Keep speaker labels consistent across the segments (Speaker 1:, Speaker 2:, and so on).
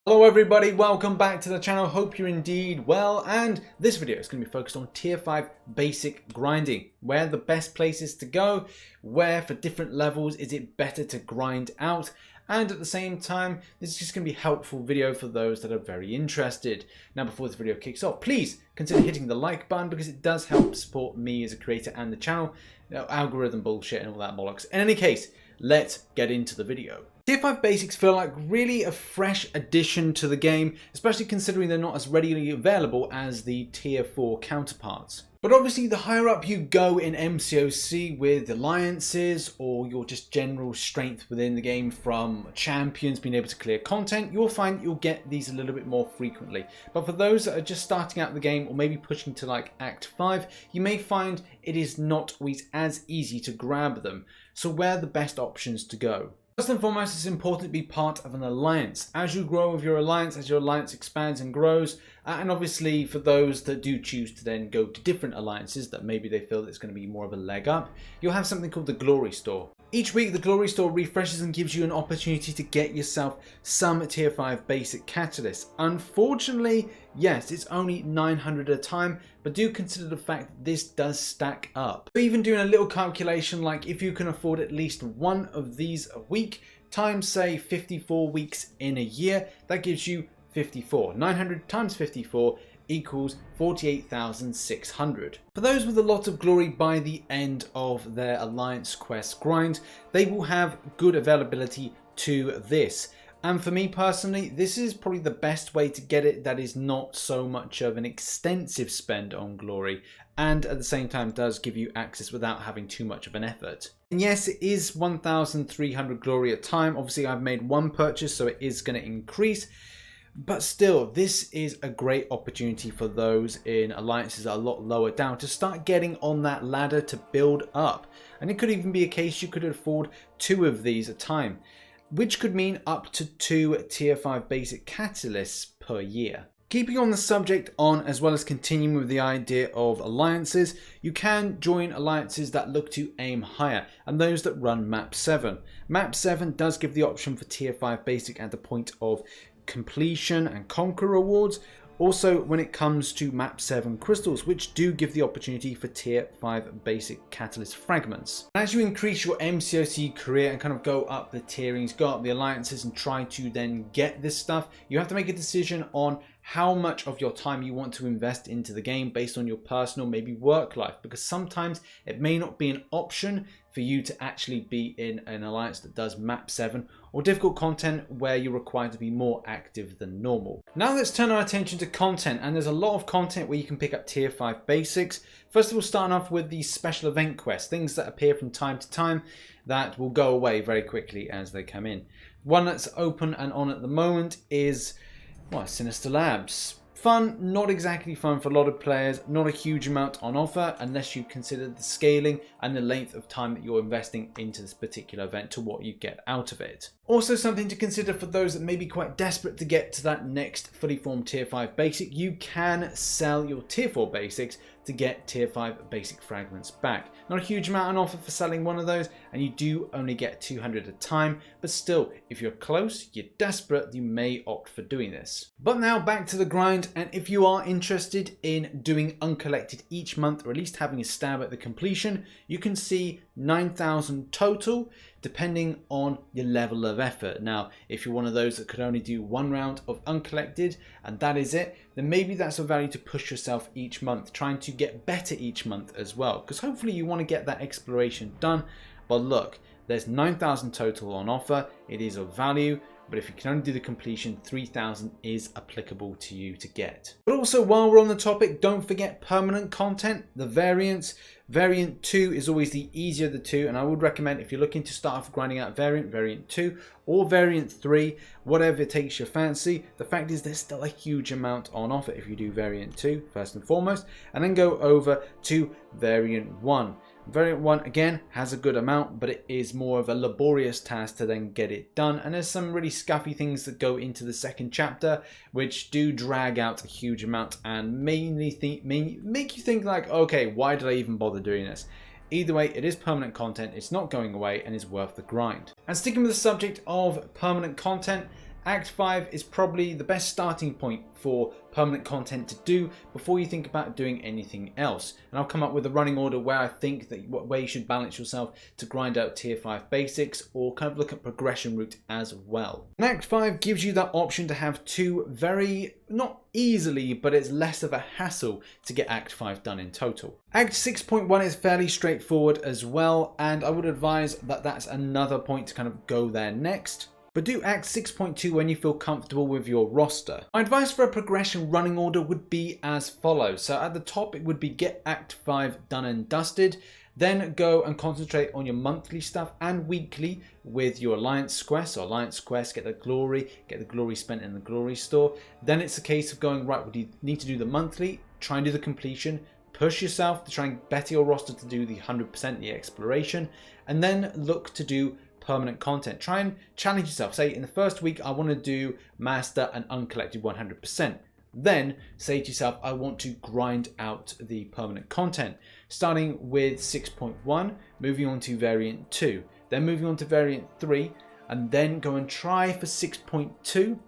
Speaker 1: Hello everybody, welcome back to the channel. Hope you're indeed well, and this video is going to be focused on tier 5 basic grinding. Where the best places to go, where for different levels is it better to grind out, and at the same time this is just going to be a helpful video for those that are very interested. Now before this video kicks off, please consider hitting the like button because it does help support me as a creator and the channel. Algorithm bullshit and all that bollocks. In any case, let's get into the video. Tier 5 basics feel like really a fresh addition to the game, especially considering they're not as readily available as the tier 4 counterparts. But obviously the higher up you go in MCOC with alliances or your just general strength within the game from champions being able to clear content, you'll find you'll get these a little bit more frequently. But for those that are just starting out the game or maybe pushing to like Act 5, you may find it is not always as easy to grab them. So where are the best options to go? First and foremost, it's important to be part of an alliance. As you grow with your alliance, as your alliance expands and grows, and obviously for those that do choose to then go to different alliances that maybe they feel it's going to be more of a leg up, you'll have something called the Glory Store. Each week the Glory Store refreshes and gives you an opportunity to get yourself some tier 5 basic catalysts. Unfortunately, yes, it's only 900 at a time, but do consider the fact that this does stack up. So even doing a little calculation, like if you can afford at least one of these a week, times say 54 weeks in a year, that gives you 54. 900 times 54 equals 48,600. For those with a lot of glory by the end of their Alliance Quest grind, they will have good availability to this. And for me personally, this is probably the best way to get it that is not so much of an extensive spend on glory, and at the same time does give you access without having too much of an effort. And yes, it is 1,300 glory a time. Obviously I've made one purchase, so it is going to increase. But still, this is a great opportunity for those in alliances that are a lot lower down to start getting on that ladder to build up. And it could even be a case you could afford 2 of these a time, which could mean up to 2 tier 5 basic catalysts per year. Keeping on the subject as well as continuing with the idea of alliances, you can join alliances that look to aim higher and those that run map 7. Map 7 does give the option for tier 5 basic at the point of completion and conquer rewards. Also when it comes to map 7 crystals, which do give the opportunity for tier 5 basic catalyst fragments. As you increase your MCOC career and kind of go up the tierings, go up the alliances and try to then get this stuff, you have to make a decision on how much of your time you want to invest into the game based on your personal, maybe work life, because sometimes it may not be an option for you to actually be in an alliance that does map 7 or difficult content where you're required to be more active than normal. Now let's turn our attention to content, and there's a lot of content where you can pick up tier 5 basics. First of all, starting off with the special event quests, things that appear from time to time that will go away very quickly as they come in. One that's open and on at the moment is Sinister Labs. Fun, not exactly fun for a lot of players, not a huge amount on offer unless you consider the scaling and the length of time that you're investing into this particular event to what you get out of it. Also something to consider for those that may be quite desperate to get to that next fully formed tier 5 basic, you can sell your tier 4 basics to get tier 5 basic fragments back. Not a huge amount on offer for selling one of those, and you do only get 200 at a time, but still, if you're close, you're desperate, you may opt for doing this. But now back to the grind, and if you are interested in doing Uncollected each month, or at least having a stab at the completion, you can see 9,000 total, depending on your level of effort. Now, if you're one of those that could only do 1 round of Uncollected and that is it, then maybe that's a value to push yourself each month, trying to get better each month as well, because hopefully you want to get that exploration done. But look, there's 9,000 total on offer, it is of value, but if you can only do the completion, 3,000 is applicable to you to get. But also, while we're on the topic, don't forget permanent content, the variants. Variant 2 is always the easier of the two, and I would recommend if you're looking to start off grinding out variant 2 or variant 3, whatever takes your fancy. The fact is there's still a huge amount on offer if you do variant 2 first and foremost, and then go over to variant 1. Variant 1 again has a good amount, but it is more of a laborious task to then get it done, and there's some really scuffy things that go into the second chapter which do drag out a huge amount and make you think like, okay, why did I even bother doing this? Either way, it is permanent content, it's not going away, and is worth the grind. And sticking with the subject of permanent content, Act 5 is probably the best starting point for permanent content to do before you think about doing anything else. And I'll come up with a running order where I think that where you should balance yourself to grind out tier 5 basics, or kind of look at progression route as well. And Act 5 gives you that option to have two very, not easily, but it's less of a hassle to get Act 5 done in total. Act 6.1 is fairly straightforward as well, and I would advise that that's another point to kind of go there next. But do Act 6.2 when you feel comfortable with your roster. My advice for a progression running order would be as follows. So at the top it would be get Act 5 done and dusted, then go and concentrate on your monthly stuff and weekly with your Alliance Quest. So Alliance Quest, get the glory spent in the glory store. Then it's a case of going, right, well, you need to do the monthly, try and do the completion, push yourself to try and better your roster to do the 100%, the exploration, and then look to do permanent content. Try and challenge yourself. Say in the first week, I want to do master and uncollected 100%. Then say to yourself, I want to grind out the permanent content. Starting with 6.1, moving on to variant 2, then moving on to variant 3, and then go and try for 6.2. And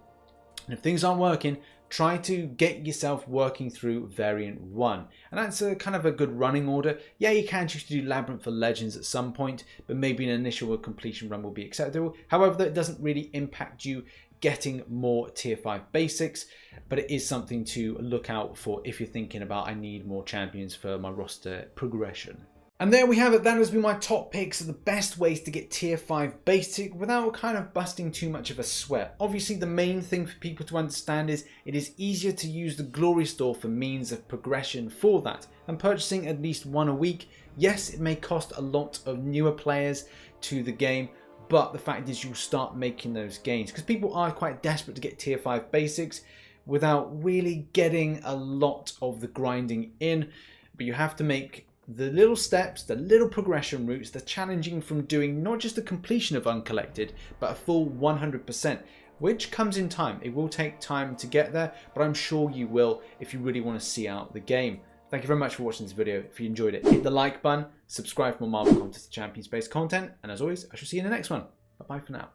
Speaker 1: if things aren't working, try to get yourself working through variant 1. And that's a kind of a good running order. Yeah, you can choose to do Labyrinth for Legends at some point, but maybe an initial completion run will be acceptable. However, that doesn't really impact you getting more tier 5 basics, but it is something to look out for if you're thinking about, I need more champions for my roster progression. And there we have it. That has been my top picks of the best ways to get tier 5 basic without kind of busting too much of a sweat. Obviously, the main thing for people to understand is it is easier to use the glory store for means of progression for that. And purchasing at least one a week, yes, it may cost a lot of newer players to the game, but the fact is you'll start making those gains because people are quite desperate to get tier 5 basics without really getting a lot of the grinding in. But you have to make the little steps, the little progression routes, the challenging from doing not just the completion of Uncollected, but a full 100%, which comes in time. It will take time to get there, but I'm sure you will if you really want to see out the game. Thank you very much for watching this video. If you enjoyed it, hit the like button, subscribe for more Marvel Contest Champions based content, and as always, I shall see you in the next one. Bye bye for now.